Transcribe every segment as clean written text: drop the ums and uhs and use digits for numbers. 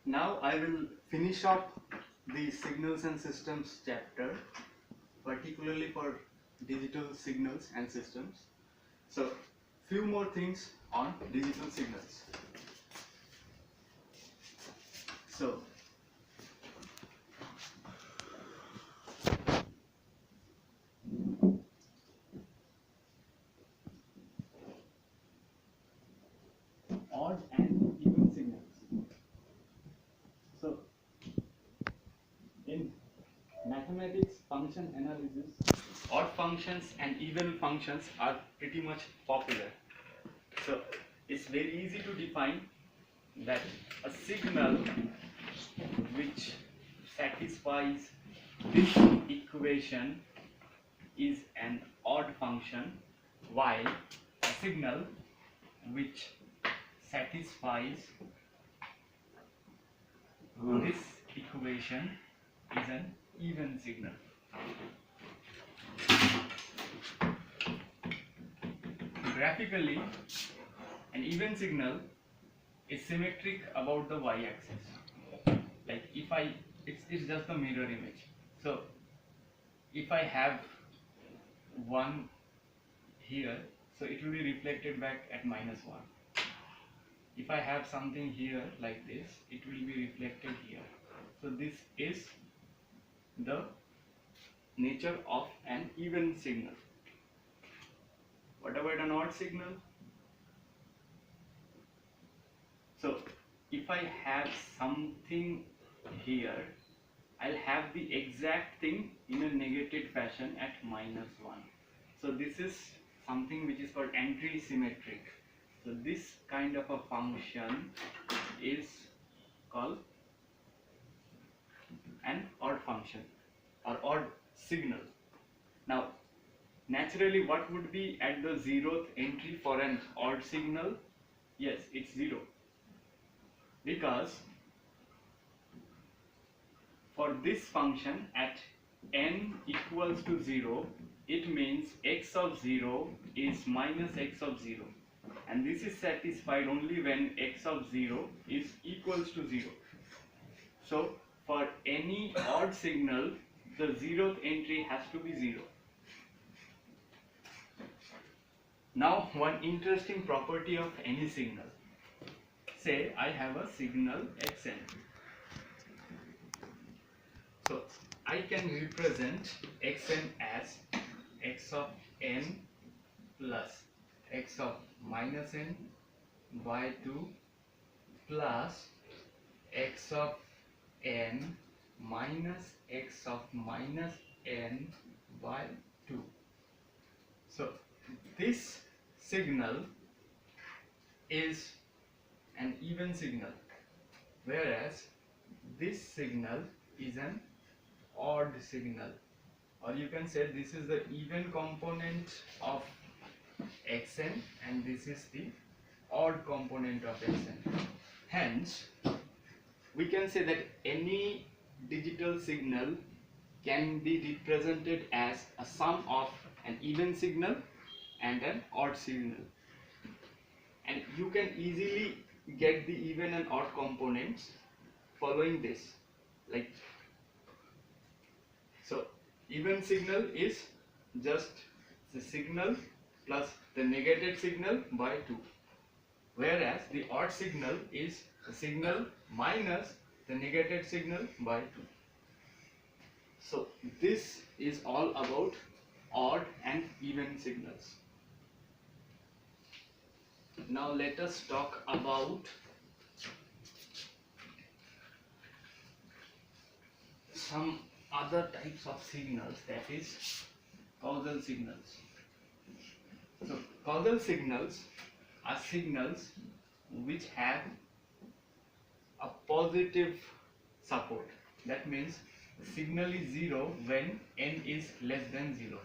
Now I will finish up the signals and systems chapter, particularly for digital signals and systems. So, few more things on digital signals. So, odd and even signals. So, in mathematics function analysis, odd functions and even functions are pretty much popular. So, it's very easy to define that a signal which satisfies this equation is an odd function, while a signal which satisfies this equation is an even signal. Graphically, an even signal is symmetric about the y-axis. Like it's just the mirror image. So if I have one here, so it will be reflected back at -1. If I have something here like this, it will be reflected here. So this is the nature of an even signal. What about an odd signal? So if I have something here, I'll have the exact thing in a negated fashion at -1. So this is something which is called anti-symmetric. So this kind of a function is called an odd function or odd signal. Now, naturally, what would be at the 0th entry for an odd signal? Yes, it's 0. Because for this function at n equals to 0, it means x of 0 is minus x of 0. And this is satisfied only when x of 0 is equals to 0. So, for any odd signal, the 0th entry has to be 0. Now, one interesting property of any signal. Say I have a signal xn. So I can represent xn as x of n plus x of minus n by 2 plus x of n minus x of minus n by 2. So this signal is an even signal, whereas this signal is an odd signal, or you can say this is the even component of xn and this is the odd component of xn. Hence, we can say that any digital signal can be represented as a sum of an even signal and an odd signal. And you can easily get the even and odd components following this. Like, so even signal is just the signal plus the negated signal by 2, whereas the odd signal is the signal minus the negated signal by 2. So this is all about odd and even signals. Now let us talk about some other types of signals, that is causal signals. So causal signals are signals which have a positive support. That means the signal is 0 when n is less than 0.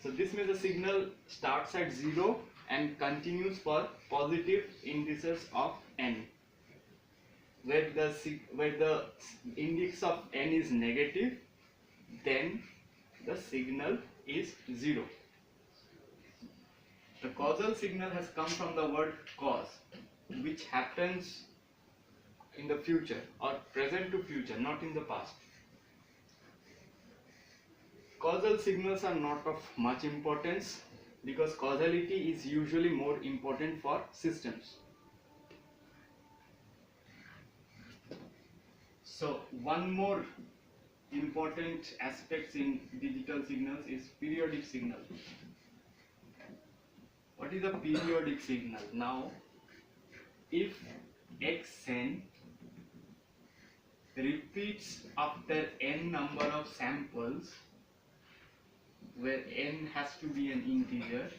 So this means the signal starts at 0 and continues for positive indices of n. Where the index of n is negative, then the signal is 0. The causal signal has come from the word cause, which happens in in the future, or present to future, not in the past. Causal signals are not of much importance because causality is usually more important for systems. So one more important aspect in digital signals is periodic signal. What is a periodic signal? Now, if xn repeats after n number of samples, where n has to be an integer,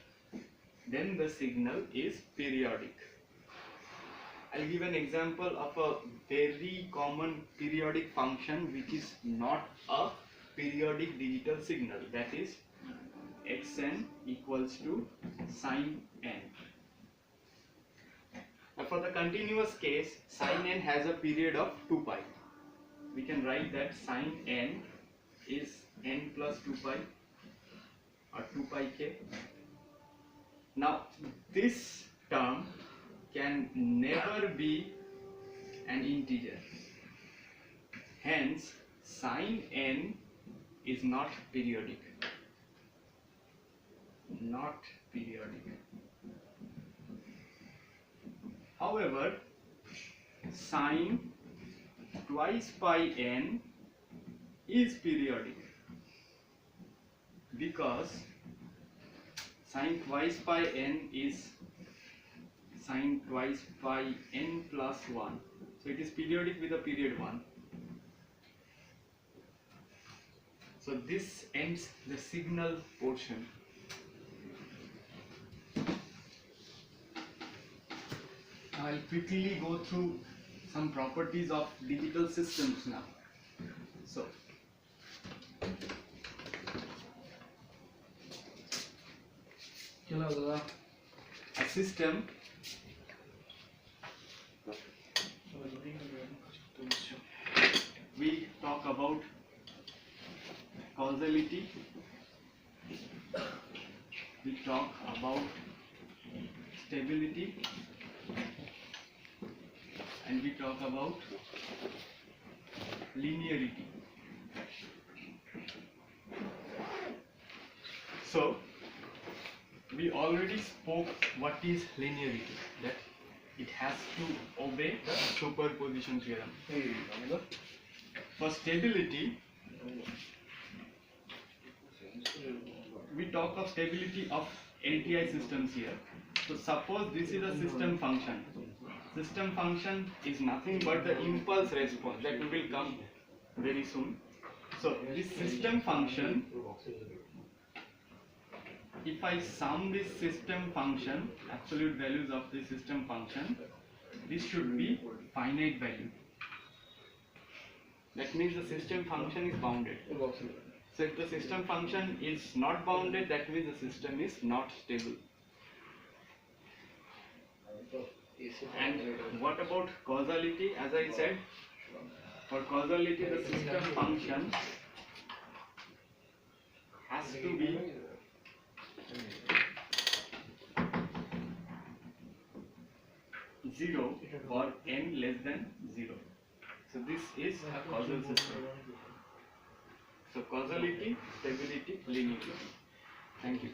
then the signal is periodic. I'll give an example of a very common periodic function which is not a periodic digital signal, that is xn equals to sine n. Now for the continuous case, sine n has a period of 2 pi. We can write that sine n is n plus 2 pi or 2 pi k. Now this term can never be an integer. Hence, sine n is not periodic. Not periodic. However, sine twice pi n is periodic because sine twice pi n is sine twice pi n plus 1. So it is periodic with a period 1. So this ends the signal portion. I'll quickly go through some properties of digital systems now. So, a system we talk about causality, we talk about stability, and we talk about linearity. So we already spoke what is linearity, that it has to obey the superposition theorem. For stability, we talk of stability of LTI systems here. So suppose this is a system function. System function is nothing but the impulse response that will come very soon. So this system function, if I sum this system function, absolute values of the system function, this should be finite value. That means the system function is bounded. So if the system function is not bounded, that means the system is not stable. And what about causality? As I said, for causality the system function has to be zero for n less than 0. So this is a causal system. So causality, stability, linearity. Thank you.